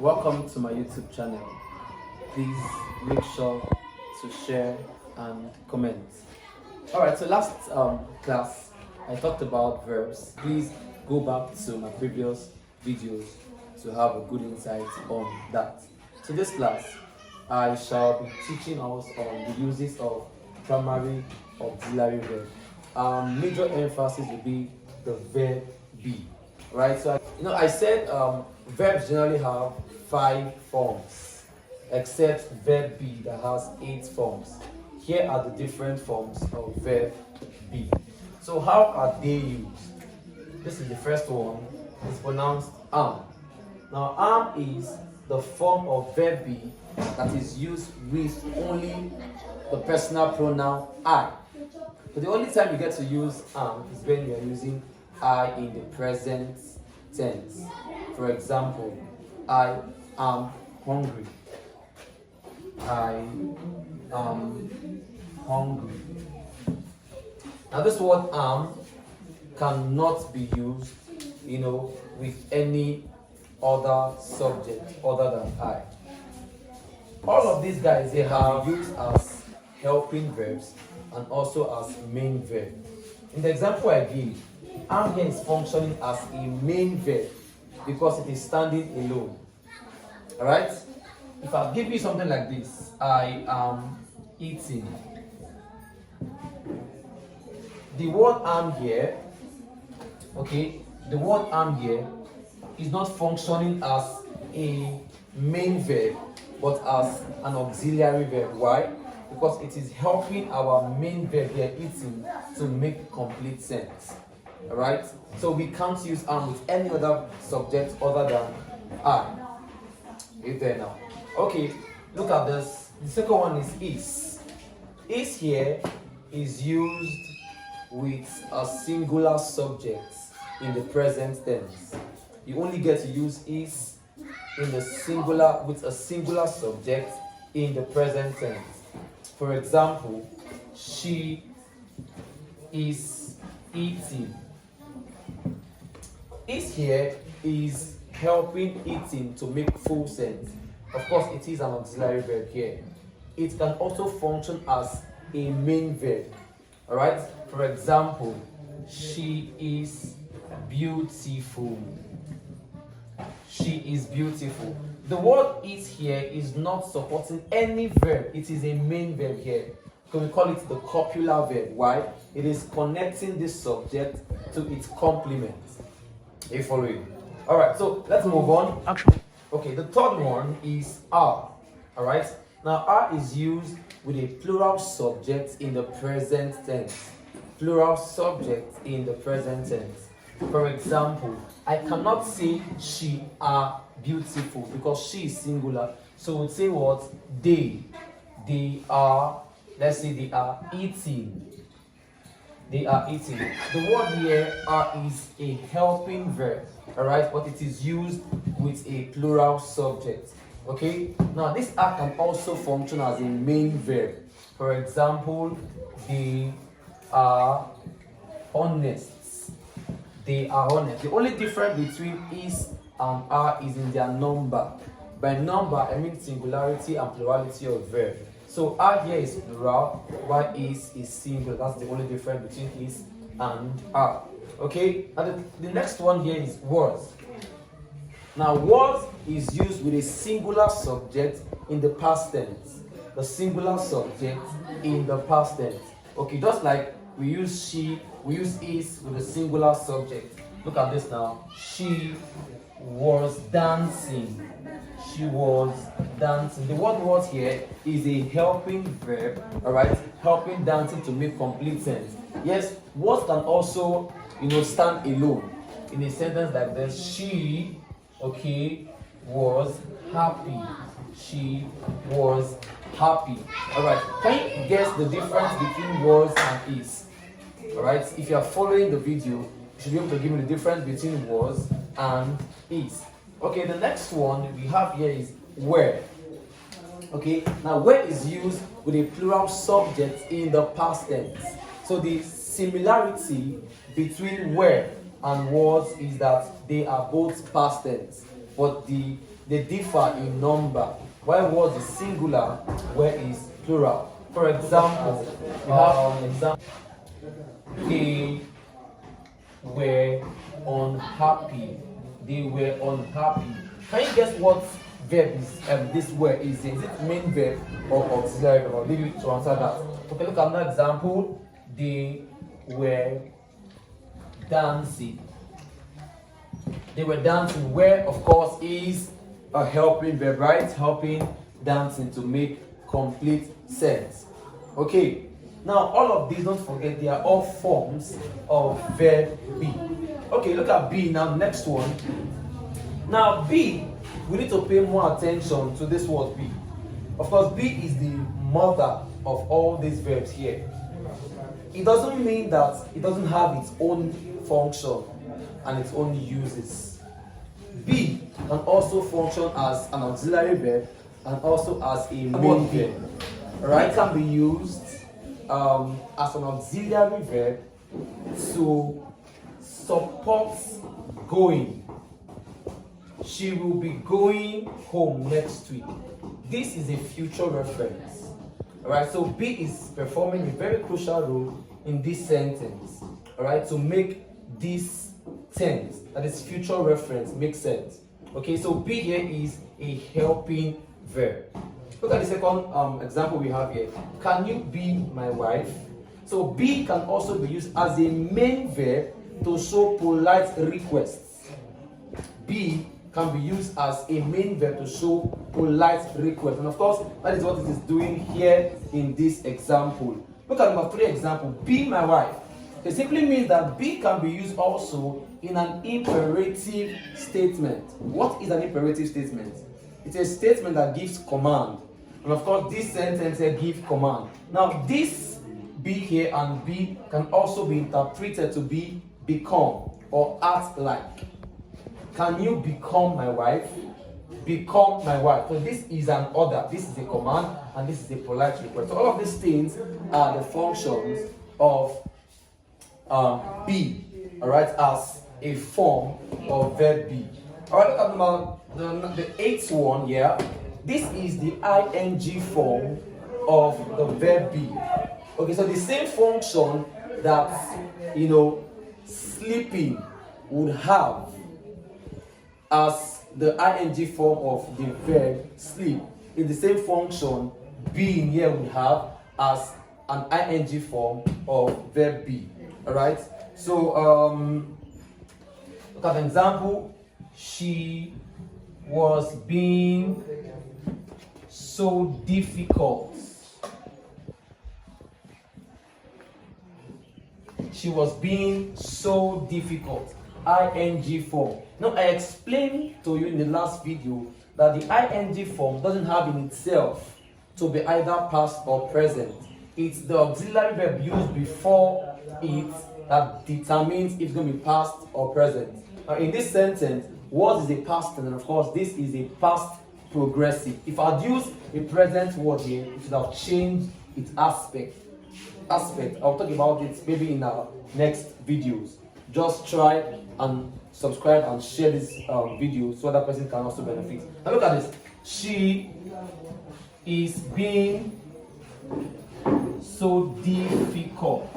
Welcome to my YouTube channel. Please make sure to share and comment. Alright, so last class I talked about verbs. Please go back to my previous videos to have a good insight on that. So this class I shall be teaching us on the uses of primary auxiliary verb. Major emphasis will be the verb be. Right, so I said verbs generally have 5 forms, except verb be that has 8 forms. Here are the different forms of verb be. So how are they used? This is the first one. It's pronounced am. Now am is the form of verb be that is used with only the personal pronoun I. So the only time you get to use am is when you are using I in the present tense. For example, I am hungry. I am hungry. Now this word am cannot be used, with any other subject other than I. All of these guys, they have used as helping verbs and also as main verb. In the example I give, am here is functioning as a main verb because it is standing alone. Alright? If I give you something like this, I am eating. The word am here, the word am here is not functioning as a main verb but as an auxiliary verb. Why? Because it is helping our main verb here, eating, to make complete sense. Alright? So we can't use am with any other subject other than I. Is there now? Okay, look at this. The second one is. Is here is used with a singular subject in the present tense. You only get to use is in the singular with a singular subject in the present tense. For example, she is eating. Is here is helping eating to make full sense. Of course, it is an auxiliary verb here. It can also function as a main verb. Alright? For example, she is beautiful. She is beautiful. The word is here is not supporting any verb. It is a main verb here. So we call it the copular verb. Why? It is connecting this subject to its complement. Are you following? Alright, so let's move on. Action. Okay, the third one is are. Alright? Now are is used with a plural subject in the present tense. Plural subject in the present tense. For example, I cannot say she are beautiful because she is singular. So we'll say what? They are, let's say they are eating. They are eating. The word here are is a helping verb, alright, but it is used with a plural subject. Okay? Now this are can also function as a main verb. For example, they are honest. They are honest. The only difference between is and are is in their number. By number, I mean singularity and plurality of verb. So are here is plural, while is singular. That's the only difference between is and are. Okay? And the next one here is was. Now was is used with a singular subject in the past tense. The singular subject in the past tense. Okay, just like we use she, we use is with a singular subject. Look at this now. She was dancing. She was dancing. The word was here is a helping verb, alright? Helping dancing to make complete sense. Yes, was can also, stand alone in a sentence like this. She, was happy. She was happy. Alright, can you guess the difference between was and is? Alright, if you are following the video, you should be able to give me the difference between was and is. Okay, the next one we have here is where. Okay, now where is used with a plural subject in the past tense. So the similarity between where and was is that they are both past tense, but the they differ in number. While words is singular, where is plural. For example, we have example. They were unhappy. They were unhappy. Can you guess what verb is this word is? Is it main verb or auxiliary verb? I'll leave you to answer that. Okay, look at another example. They were dancing. They were dancing, where of course is a helping verb, right? Helping, dancing, to make complete sense. Okay, now all of these, don't forget, they are all forms of verb be. Okay, look at be now, next one. Now be, we need to pay more attention to this word be. Of course, be is the mother of all these verbs here. It doesn't mean that it doesn't have its own function and its own uses. Be can also function as an auxiliary verb and also as a main verb. Right? It can be used as an auxiliary verb to support going. She will be going home next week. This is a future reference. Alright, so be is performing a very crucial role in this sentence. Alright, to make this tense, that is future reference, make sense. Okay, so be here is a helping verb. Look at the second example we have here. Can you be my wife? So be can also be used as a main verb to show polite requests. Be can be used as a main verb to show polite request. And of course, that is what it is doing here in this example. Look at number 3 example, be my wife. It simply means that be can be used also in an imperative statement. What is an imperative statement? It's a statement that gives command. And of course, this sentence here gives command. Now, this be here and be can also be interpreted to be become or act like. Can you become my wife? Become my wife. So this is an order, this is a command, and this is a polite request. So all of these things are the functions of be, all right, as a form of verb be. All right, look at the 8th one here. This is the ing form of the verb be. Okay, so the same function that, sleeping would have as the ing form of the verb sleep, is the same function being here would have as an ing form of verb be. Alright, so look at an example. She was being so difficult. She was being so difficult. ing form. Now, I explained to you in the last video that the ing form doesn't have in itself to be either past or present. It's the auxiliary verb used before it that determines if it's going to be past or present. Now, in this sentence, was is a past tense, and of course, this is a past progressive. If I'd used a present word here, it should have changed its aspect. I'll talk about it maybe in our next videos. Just try and subscribe and share this video so that person can also benefit. Now look at this. She is being so difficult.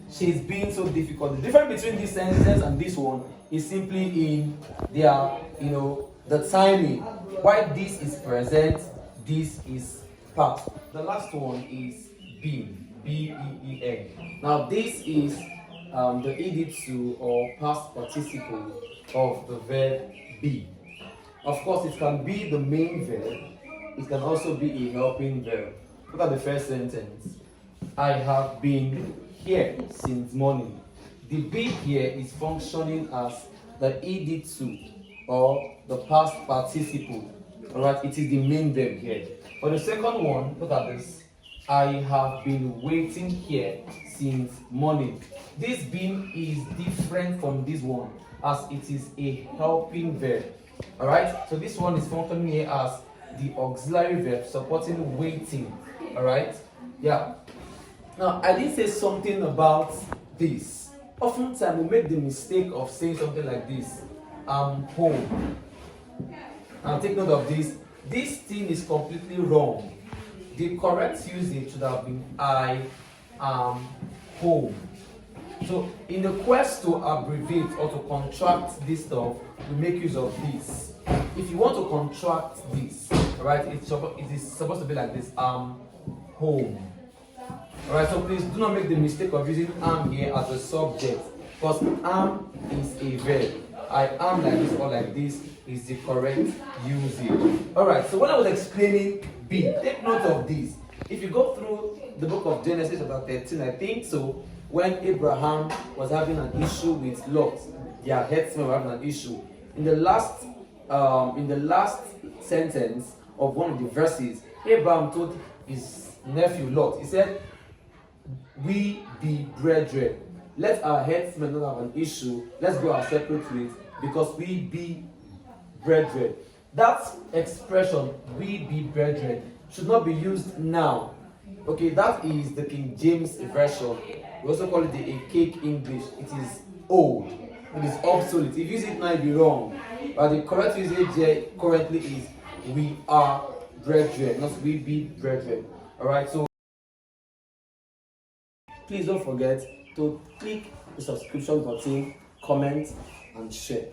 She's being so difficult. The difference between this sentence and this one is simply in their, the timing. Why this is present, this is past. The last one is being. B-E-E-N. Now this is the ed2 or past participle of the verb be. Of course, it can be the main verb. It can also be a helping verb. Look at the first sentence. I have been here since morning. The be here is functioning as the ed2 or the past participle. Alright, it is the main verb here. For the second one, look at this. I have been waiting here since morning. This being is different from this one as it is a helping verb. Alright, so this one is functioning here as the auxiliary verb supporting waiting. Alright, yeah. Now, I did say something about this. Oftentimes we make the mistake of saying something like this. home. And take note of this. This thing is completely wrong. The correct usage should have been I am home. So in the quest to abbreviate or to contract this stuff, we make use of this. If you want to contract this, right, it is supposed to be like this, home. Alright, so please do not make the mistake of using am here as a subject, because am is a verb. I am like this or like this is the correct usage. Alright, so when I was explaining be, take note of this. If you go through the book of Genesis chapter 13, I think so, when Abraham was having an issue with Lot, their headsmen were having an issue. In the last sentence of one of the verses, Abraham told his nephew Lot, he said, "We be brethren. Let our headsmen not have an issue. Let's go our separate ways, because we be brethren." That expression, "we be brethren," should not be used now. Okay, that is the King James version. We also call it the archaic English. It is old. It is obsolete. If you use it now, you'll be wrong. But the correct usage here currently is "we are brethren," not "we be brethren." Alright, so please don't forget to click the subscription button, comment, and share.